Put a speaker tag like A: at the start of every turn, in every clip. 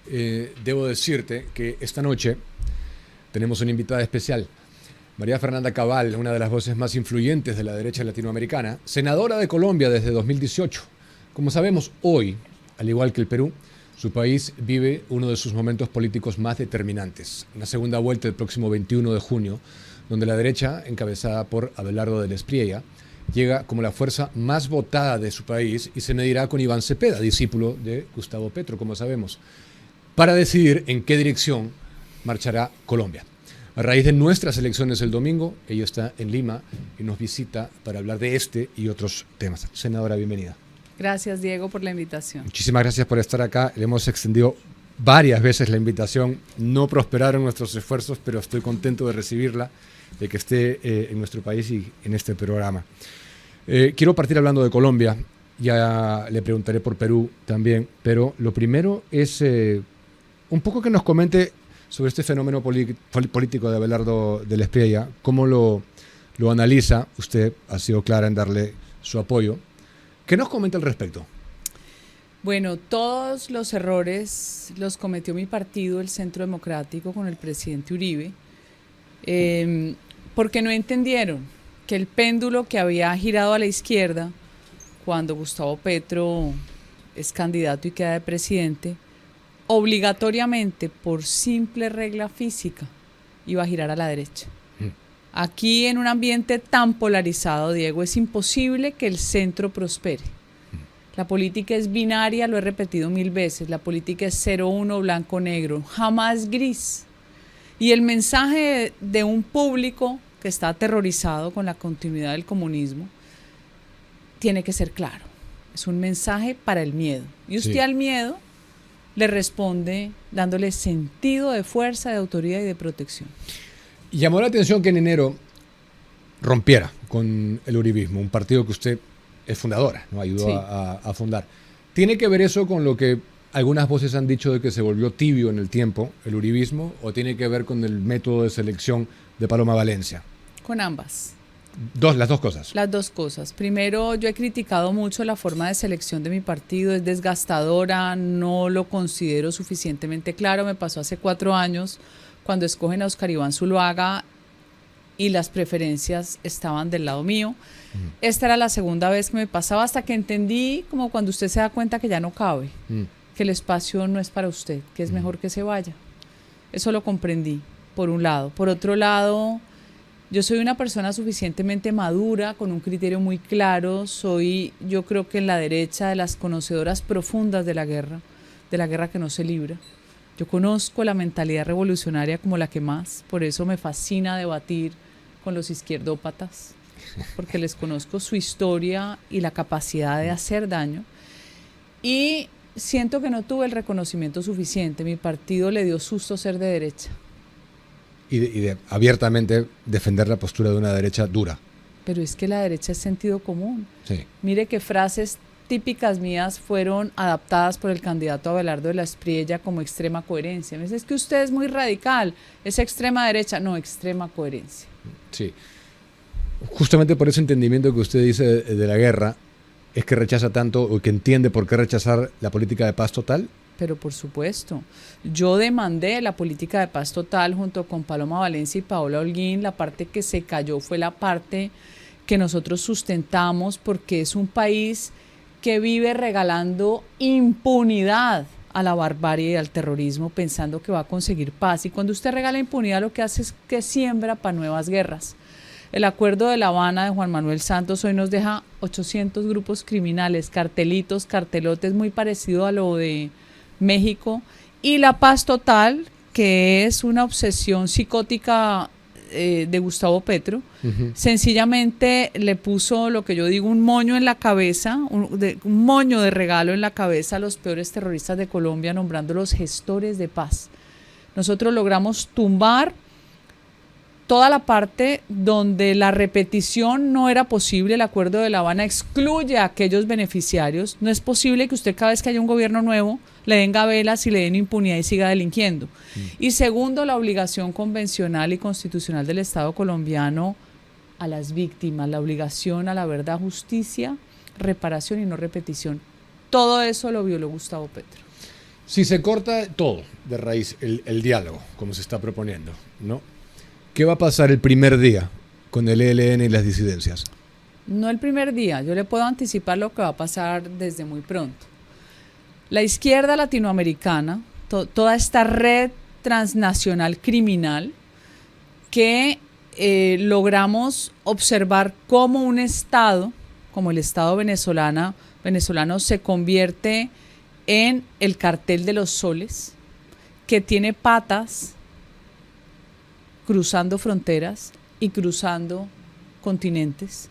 A: debo decirte que esta noche tenemos una invitada especial, María Fernanda Cabal, una de las voces más influyentes de la derecha latinoamericana, senadora de Colombia desde 2018. Como sabemos, hoy, al igual que el Perú, su país vive uno de sus momentos políticos más determinantes, una segunda vuelta el próximo 21 de junio, donde la derecha, encabezada por Abelardo del Espriella, llega como la fuerza más votada de su país y se medirá con Iván Cepeda, discípulo de Gustavo Petro, como sabemos, para decidir en qué dirección marchará Colombia. A raíz de nuestras elecciones el domingo, ella está en Lima y nos visita para hablar de este y otros temas. Senadora, bienvenida.
B: Gracias, Diego, por la invitación.
A: Muchísimas gracias por estar acá. Le hemos extendido varias veces la invitación. No prosperaron nuestros esfuerzos, pero estoy contento de recibirla, de que esté en nuestro país y en este programa. Quiero partir hablando de Colombia. Ya le preguntaré por Perú también, pero lo primero es un poco que nos comente sobre este fenómeno político de Abelardo del Espriella, cómo lo analiza. Usted ha sido clara en darle su apoyo. ¿Qué nos comenta al respecto?
B: Bueno, todos los errores los cometió mi partido, el Centro Democrático, con el presidente Uribe, porque no entendieron que el péndulo que había girado a la izquierda cuando Gustavo Petro es candidato y queda de presidente, obligatoriamente, por simple regla física, iba a girar a la derecha. Aquí, en un ambiente tan polarizado, Diego, es imposible que el centro prospere. La política es binaria, lo he repetido 1000 veces, la política es 0-1, blanco-negro, jamás gris. Y el mensaje de un público que está aterrorizado con la continuidad del comunismo tiene que ser claro. Es un mensaje para el miedo. Y usted al miedo le responde dándole sentido de fuerza, de autoridad y de protección.
A: Llamó la atención que en enero rompiera con el uribismo, un partido que usted es fundadora, ¿no? Ayudó a fundar. ¿Tiene que ver eso con lo que algunas voces han dicho de que se volvió tibio en el tiempo, el uribismo, o tiene que ver con el método de selección de Paloma Valencia?
B: Con ambas.
A: Las dos cosas.
B: Las dos cosas. Primero, yo he criticado mucho la forma de selección de mi partido, es desgastadora, no lo considero suficientemente claro. Me pasó hace 4 años cuando escogen a Oscar Iván Zuluaga y las preferencias estaban del lado mío. Esta era la segunda vez que me pasaba, hasta que entendí, como cuando usted se da cuenta que ya no cabe, que el espacio no es para usted, que es mejor que se vaya. Eso lo comprendí, por un lado. Por otro lado, yo soy una persona suficientemente madura, con un criterio muy claro. Soy, yo creo que en la derecha, de las conocedoras profundas de la guerra que no se libra. Yo conozco la mentalidad revolucionaria como la que más, por eso me fascina debatir con los izquierdópatas, porque les conozco su historia y la capacidad de hacer daño. Y siento que no tuve el reconocimiento suficiente. Mi partido le dio susto ser de derecha.
A: Y de abiertamente defender la postura de una derecha dura.
B: Pero es que la derecha es sentido común.
A: Sí.
B: Mire qué frases típicas mías fueron adaptadas por el candidato Abelardo de la Espriella como extrema coherencia. Me dice, es que usted es muy radical, es extrema derecha. No, extrema coherencia.
A: Sí. Justamente por ese entendimiento que usted dice de la guerra, es que rechaza tanto, o que entiende por qué rechazar la política de paz total.
B: Pero por supuesto, yo demandé la política de paz total junto con Paloma Valencia y Paola Holguín. La parte que se cayó fue la parte que nosotros sustentamos, porque es un país que vive regalando impunidad a la barbarie y al terrorismo, pensando que va a conseguir paz. Y cuando usted regala impunidad, lo que hace es que siembra para nuevas guerras. El acuerdo de La Habana de Juan Manuel Santos hoy nos deja 800 grupos criminales, cartelitos, cartelotes, muy parecido a lo de México. Y la paz total, que es una obsesión psicótica de Gustavo Petro, sencillamente le puso lo que yo digo, un moño en la cabeza, un moño de regalo en la cabeza a los peores terroristas de Colombia, nombrándolos gestores de paz. Nosotros logramos tumbar toda la parte donde la repetición no era posible. El acuerdo de La Habana excluye a aquellos beneficiarios. No es posible que usted, cada vez que haya un gobierno nuevo, le den gabelas y le den impunidad y siga delinquiendo. Y segundo, la obligación convencional y constitucional del Estado colombiano a las víctimas, la obligación a la verdad, justicia, reparación y no repetición. Todo eso lo violó Gustavo Petro.
A: Si se corta todo de raíz, el diálogo, como se está proponiendo, ¿no? ¿Qué va a pasar el primer día con el ELN y las disidencias?
B: No el primer día, yo le puedo anticipar lo que va a pasar desde muy pronto. La izquierda latinoamericana, toda esta red transnacional criminal que logramos observar cómo un Estado, como el Estado venezolano se convierte en el cartel de los soles, que tiene patas cruzando fronteras y cruzando continentes.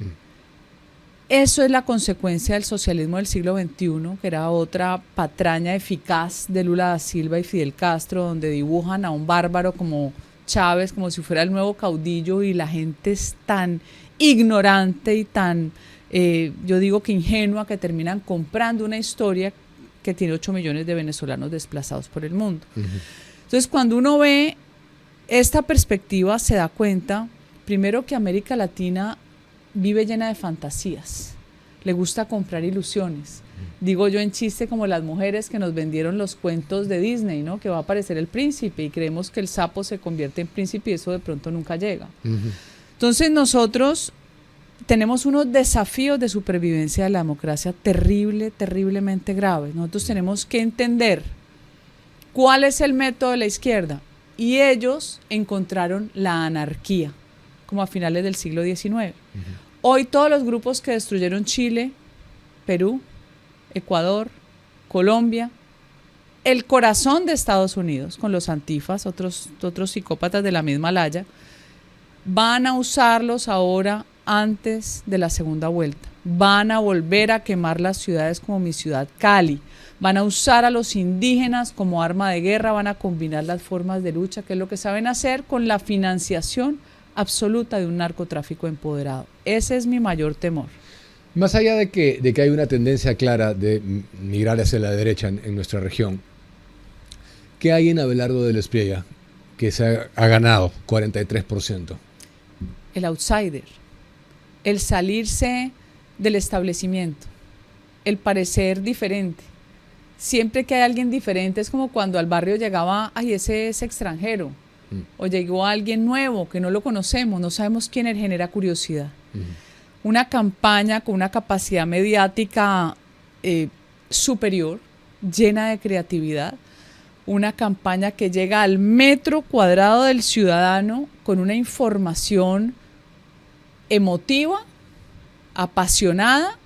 B: Eso es la consecuencia del socialismo del siglo XXI, que era otra patraña eficaz de Lula da Silva y Fidel Castro, donde dibujan a un bárbaro como Chávez, como si fuera el nuevo caudillo, y la gente es tan ignorante y tan, yo digo que ingenua, que terminan comprando una historia que tiene 8 millones de venezolanos desplazados por el mundo. Entonces, cuando uno ve esta perspectiva, se da cuenta, primero, que América Latina vive llena de fantasías, le gusta comprar ilusiones. Digo yo en chiste, como las mujeres que nos vendieron los cuentos de Disney, ¿no? Que va a aparecer el príncipe y creemos que el sapo se convierte en príncipe y eso de pronto nunca llega. Entonces nosotros tenemos unos desafíos de supervivencia de la democracia terriblemente graves. Nosotros tenemos que entender cuál es el método de la izquierda, y ellos encontraron la anarquía, como a finales del siglo XIX. Hoy todos los grupos que destruyeron Chile, Perú, Ecuador, Colombia, el corazón de Estados Unidos, con los antifas, otros psicópatas de la misma laya, van a usarlos ahora antes de la segunda vuelta. Van a volver a quemar las ciudades como mi ciudad, Cali. Van a usar a los indígenas como arma de guerra, van a combinar las formas de lucha, que es lo que saben hacer, con la financiación absoluta de un narcotráfico empoderado. Ese es mi mayor temor.
A: Más allá de que hay una tendencia clara de migrar hacia la derecha en nuestra región, ¿qué hay en Abelardo del Espriella que se ha ganado 43%?
B: El outsider, el salirse del establecimiento, el parecer diferente. Siempre que hay alguien diferente, es como cuando al barrio llegaba, ay, ese es extranjero, o llegó alguien nuevo que no lo conocemos, no sabemos quién es, genera curiosidad. Una campaña con una capacidad mediática superior, llena de creatividad, una campaña que llega al metro cuadrado del ciudadano con una información emotiva, apasionada,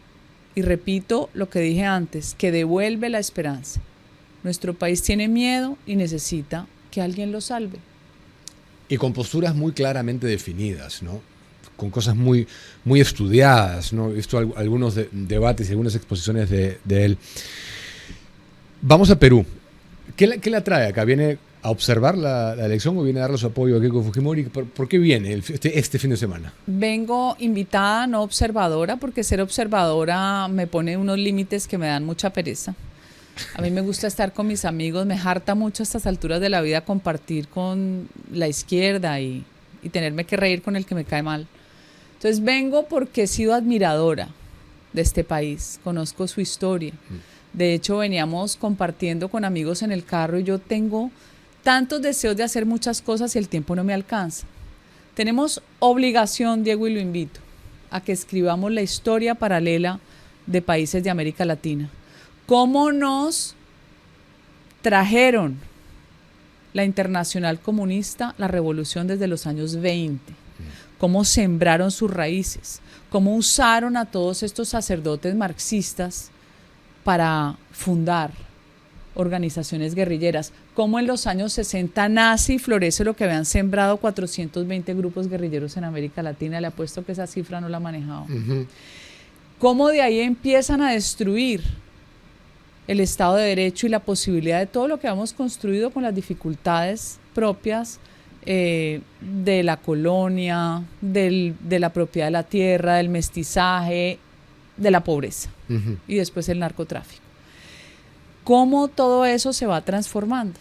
B: y repito lo que dije antes, que devuelve la esperanza. Nuestro país tiene miedo y necesita que alguien lo salve.
A: Y con posturas muy claramente definidas, ¿no? Con cosas muy estudiadas, ¿no? He visto algunos debates y algunas exposiciones de él. Vamos a Perú. ¿Qué le atrae acá? ¿Viene a observar la elección o viene a darle su apoyo a Keiko Fujimori? ¿Por qué viene este fin de semana?
B: Vengo invitada, no observadora, porque ser observadora me pone unos límites que me dan mucha pereza. A mí me gusta estar con mis amigos, me harta mucho a estas alturas de la vida compartir con la izquierda y tenerme que reír con el que me cae mal. Entonces vengo porque he sido admiradora de este país, conozco su historia. De hecho, veníamos compartiendo con amigos en el carro y yo tengo tantos deseos de hacer muchas cosas y el tiempo no me alcanza. Tenemos obligación, Diego, y lo invito, a que escribamos la historia paralela de países de América Latina. ¿Cómo nos trajeron la Internacional Comunista, la revolución desde los años 20? ¿Cómo sembraron sus raíces? ¿Cómo usaron a todos estos sacerdotes marxistas para fundar organizaciones guerrilleras? ¿Cómo en los años 60 nace y florece lo que habían sembrado 420 grupos guerrilleros en América Latina? Le apuesto que esa cifra no la ha manejado. ¿Cómo de ahí empiezan a destruir el Estado de Derecho y la posibilidad de todo lo que hemos construido con las dificultades propias de la colonia, de la propiedad de la tierra, del mestizaje, de la pobreza y después el narcotráfico? ¿Cómo todo eso se va transformando?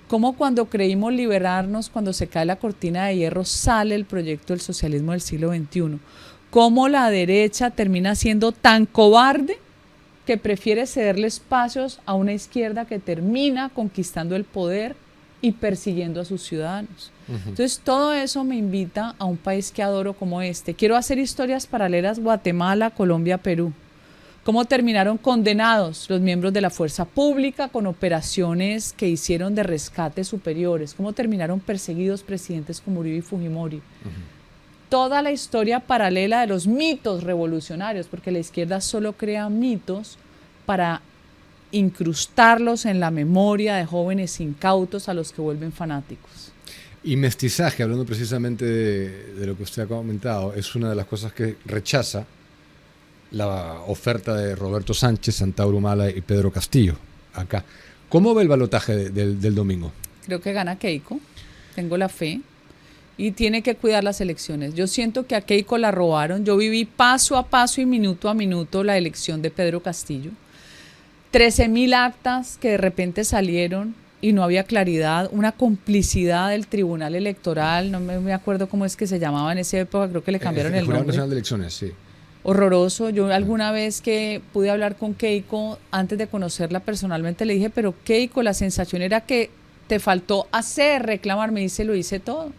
B: ¿Cómo cuando creímos liberarnos, cuando se cae la cortina de hierro, sale el proyecto del socialismo del siglo XXI? ¿Cómo la derecha termina siendo tan cobarde que prefiere cederle espacios a una izquierda que termina conquistando el poder y persiguiendo a sus ciudadanos. Entonces, todo eso me invita a un país que adoro como este. Quiero hacer historias paralelas Guatemala, Colombia, Perú. Cómo terminaron condenados los miembros de la fuerza pública con operaciones que hicieron de rescate superiores. Cómo terminaron perseguidos presidentes como Uribe y Fujimori. Toda la historia paralela de los mitos revolucionarios, porque la izquierda solo crea mitos para incrustarlos en la memoria de jóvenes incautos a los que vuelven fanáticos.
A: Y mestizaje, hablando precisamente de lo que usted ha comentado, es una de las cosas que rechaza la oferta de Roberto Sánchez, Santauro Humala y Pedro Castillo acá. ¿Cómo ve el balotaje del domingo?
B: Creo que gana Keiko, tengo la fe, y tiene que cuidar las elecciones. Yo siento que a Keiko la robaron. Yo viví paso a paso y minuto a minuto la elección de Pedro Castillo. 13.000 actas que de repente salieron y no había claridad, una complicidad del Tribunal Electoral, no me acuerdo cómo es que se llamaba en esa época, creo que le cambiaron el
A: Jurado
B: nombre.
A: Nacional de Elecciones, sí.
B: Horroroso. Yo alguna vez que pude hablar con Keiko, antes de conocerla personalmente, le dije, pero Keiko, la sensación era que te faltó reclamar. Me dice, lo hice todo.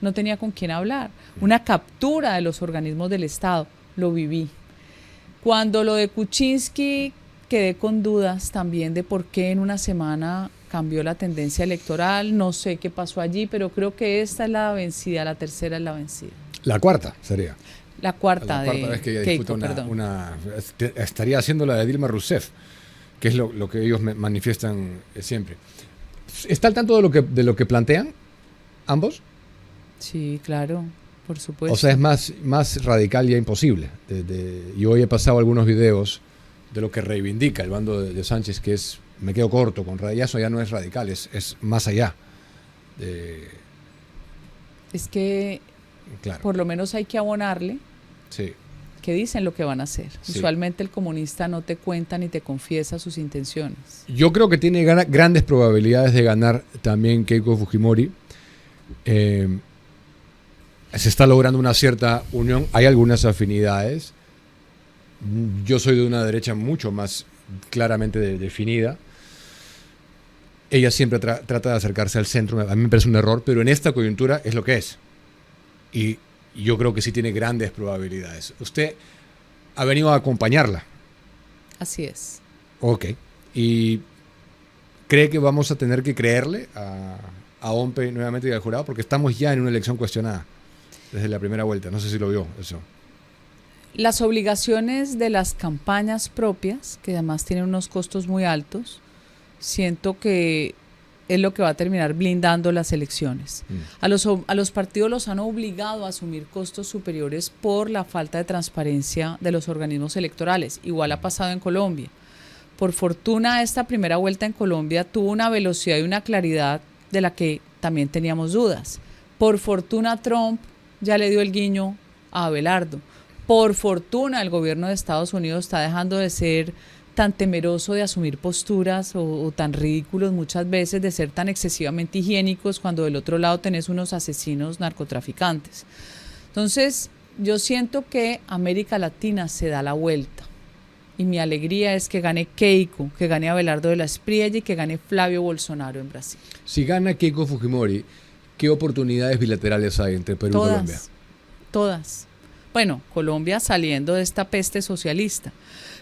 B: No tenía con quién hablar. Una captura de los organismos del Estado. Lo viví. Cuando lo de Kuczynski, quedé con dudas también de por qué en una semana cambió la tendencia electoral. No sé qué pasó allí, pero creo que esta es la vencida, la tercera es la vencida.
A: La cuarta sería.
B: La cuarta
A: vez que ella
B: Keiko,
A: disputa estaría haciendo la de Dilma Rousseff, que es lo que ellos manifiestan siempre. ¿Está al tanto de lo que plantean ambos?
B: Sí, claro, por supuesto.
A: O sea, es más radical y imposible. Y hoy he pasado algunos videos de lo que reivindica el bando de Sánchez, que es, me quedo corto con Radillazo, ya no es radical, es más allá.
B: Es que
A: claro.
B: Por lo menos hay que abonarle
A: Sí.
B: que dicen lo que van a hacer.
A: Sí.
B: Usualmente el comunista no te cuenta ni te confiesa sus intenciones.
A: Yo creo que tiene grandes probabilidades de ganar también Keiko Fujimori. Se está logrando una cierta unión, hay algunas afinidades. Yo soy de una derecha mucho más claramente definida. Ella siempre trata de acercarse al centro. A mí me parece un error, pero en esta coyuntura es lo que es. Y yo creo que sí tiene grandes probabilidades. Usted ha venido a acompañarla.
B: Así es.
A: Ok. ¿Y cree que vamos a tener que creerle a OMPE nuevamente y al jurado? Porque estamos ya en una elección cuestionada desde la primera vuelta. No sé si lo vio eso.
B: Las obligaciones de las campañas propias, que además tienen unos costos muy altos, siento que es lo que va a terminar blindando las elecciones. A los partidos los han obligado a asumir costos superiores por la falta de transparencia de los organismos electorales. Igual ha pasado en Colombia. Por fortuna, esta primera vuelta en Colombia tuvo una velocidad y una claridad de la que también teníamos dudas. Por fortuna, Trump ya le dio el guiño a Abelardo. Por fortuna, el gobierno de Estados Unidos está dejando de ser tan temeroso de asumir posturas o tan ridículos muchas veces, de ser tan excesivamente higiénicos cuando del otro lado tenés unos asesinos narcotraficantes. Entonces, yo siento que América Latina se da la vuelta y mi alegría es que gane Keiko, que gane Abelardo de la Espriella y que gane Flavio Bolsonaro en Brasil.
A: Si gana Keiko Fujimori, ¿qué oportunidades bilaterales hay entre Perú y Colombia?
B: Todas. Bueno, Colombia saliendo de esta peste socialista.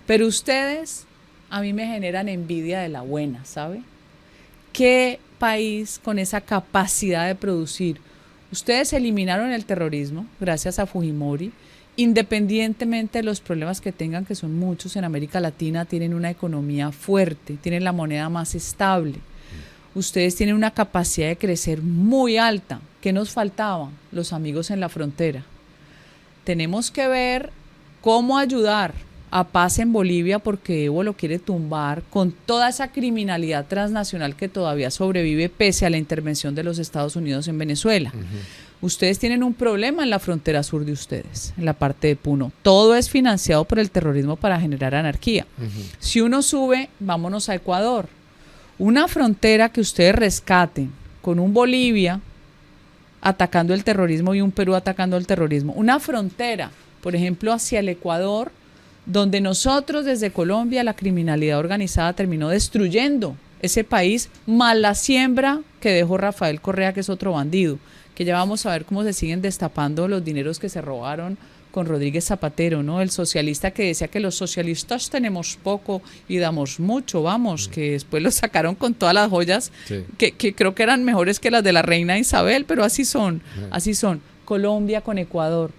B: Pero ustedes a mí me generan envidia de la buena, ¿sabe? ¿Qué país con esa capacidad de producir? Ustedes eliminaron el terrorismo gracias a Fujimori, independientemente de los problemas que tengan, que son muchos en América Latina, tienen una economía fuerte, tienen la moneda más estable. Ustedes tienen una capacidad de crecer muy alta. ¿Qué nos faltaba? Los amigos en la frontera. Tenemos que ver cómo ayudar a paz en Bolivia, porque Evo lo quiere tumbar con toda esa criminalidad transnacional que todavía sobrevive pese a la intervención de los Estados Unidos en Venezuela. Ustedes tienen un problema en la frontera sur de ustedes, en la parte de Puno. Todo es financiado por el terrorismo para generar anarquía. Si uno sube, vámonos a Ecuador. Una frontera que ustedes rescaten con un Bolivia atacando el terrorismo y un Perú atacando el terrorismo. Una frontera, por ejemplo, hacia el Ecuador, donde nosotros desde Colombia la criminalidad organizada terminó destruyendo ese país, más la siembra que dejó Rafael Correa, que es otro bandido, que ya vamos a ver cómo se siguen destapando los dineros que se robaron con Rodríguez Zapatero, ¿no? El socialista que decía que los socialistas tenemos poco y damos mucho, vamos, que después lo sacaron con todas las joyas, sí, que creo que eran mejores que las de la reina Isabel, pero así son, así son. Colombia con Ecuador.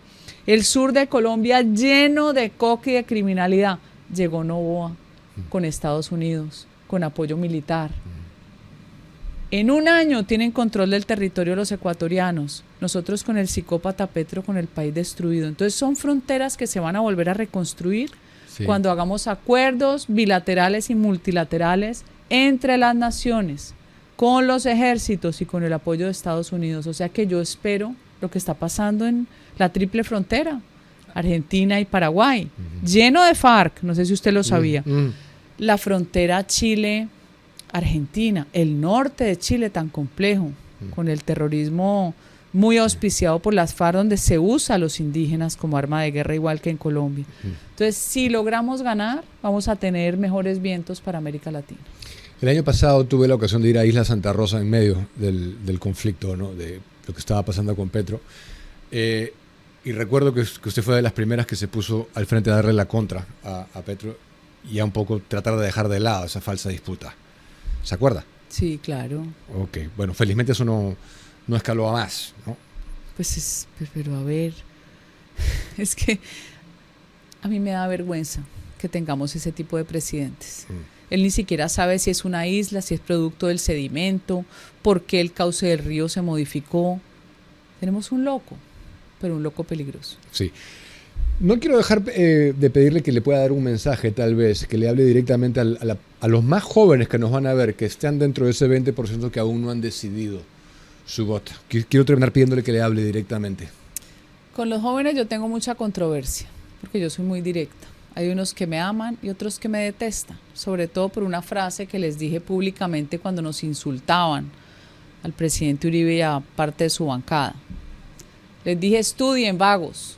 B: El sur de Colombia lleno de coca y de criminalidad. Llegó Noboa con Estados Unidos, con apoyo militar. En un año tienen control del territorio los ecuatorianos. Nosotros con el psicópata Petro, con el país destruido. Entonces son fronteras que se van a volver a reconstruir, sí, cuando hagamos acuerdos bilaterales y multilaterales entre las naciones, con los ejércitos y con el apoyo de Estados Unidos. O sea que yo espero lo que está pasando en la triple frontera, Argentina y Paraguay, lleno de FARC, no sé si usted lo sabía. La frontera Chile-Argentina, el norte de Chile tan complejo, con el terrorismo muy auspiciado por las FARC, donde se usa a los indígenas como arma de guerra, igual que en Colombia. Entonces, si logramos ganar, vamos a tener mejores vientos para América Latina.
A: El año pasado tuve la ocasión de ir a Isla Santa Rosa en medio del conflicto, ¿no?, de lo que estaba pasando con Petro. Y recuerdo que usted fue de las primeras que se puso al frente a darle la contra a Petro y a un poco tratar de dejar de lado esa falsa disputa. ¿Se acuerda?
B: Sí, claro.
A: Ok, bueno, felizmente eso no escaló a más, ¿no?
B: Pues pero a ver, es que a mí me da vergüenza que tengamos ese tipo de presidentes. Él ni siquiera sabe si es una isla, si es producto del sedimento, por qué el cauce del río se modificó. Tenemos un loco, pero un loco peligroso.
A: Sí. No quiero dejar de pedirle que le pueda dar un mensaje, tal vez, que le hable directamente a los más jóvenes que nos van a ver, que están dentro de ese 20% que aún no han decidido su voto. Quiero terminar pidiéndole que le hable directamente.
B: Con los jóvenes yo tengo mucha controversia, porque yo soy muy directa. Hay unos que me aman y otros que me detestan, sobre todo por una frase que les dije públicamente cuando nos insultaban al presidente Uribe y a parte de su bancada. Les dije: estudien, vagos,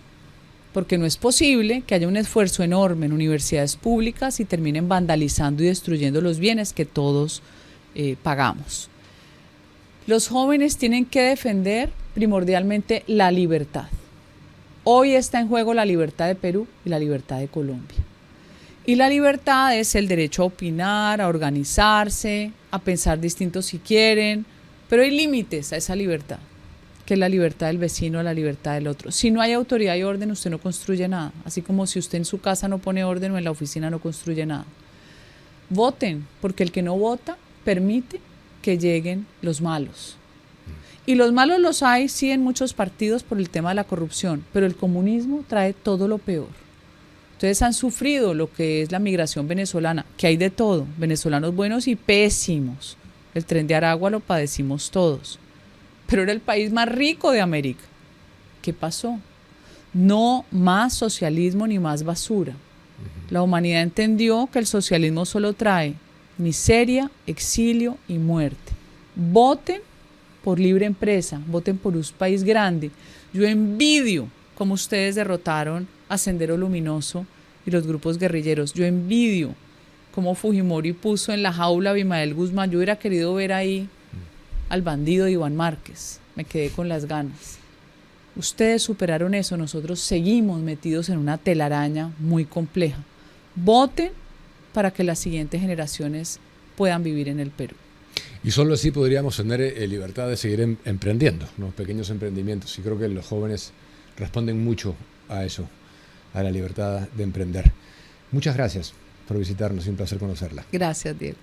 B: porque no es posible que haya un esfuerzo enorme en universidades públicas y terminen vandalizando y destruyendo los bienes que todos pagamos. Los jóvenes tienen que defender primordialmente la libertad. Hoy está en juego la libertad de Perú y la libertad de Colombia. Y la libertad es el derecho a opinar, a organizarse, a pensar distinto si quieren, pero hay límites a esa libertad, que es la libertad del vecino, la libertad del otro. Si no hay autoridad y orden, usted no construye nada, así como si usted en su casa no pone orden o en la oficina no construye nada. Voten, porque el que no vota permite que lleguen los malos. Y los malos los hay, sí, en muchos partidos por el tema de la corrupción, pero el comunismo trae todo lo peor. Ustedes han sufrido lo que es la migración venezolana, que hay de todo, venezolanos buenos y pésimos. El Tren de Aragua lo padecimos todos, pero era el país más rico de América. ¿Qué pasó? No más socialismo ni más basura. La humanidad entendió que el socialismo solo trae miseria, exilio y muerte. Voten por libre empresa, voten por un país grande. Yo envidio cómo ustedes derrotaron a Sendero Luminoso y los grupos guerrilleros. Yo envidio cómo Fujimori puso en la jaula a Abimael Guzmán. Yo hubiera querido ver ahí al bandido de Iván Márquez. Me quedé con las ganas. Ustedes superaron eso, nosotros seguimos metidos en una telaraña muy compleja. Voten para que las siguientes generaciones puedan vivir en el Perú.
A: Y solo así podríamos tener libertad de seguir emprendiendo, ¿no? Pequeños emprendimientos. Y creo que los jóvenes responden mucho a eso, a la libertad de emprender. Muchas gracias por visitarnos, un placer conocerla.
B: Gracias, Diego.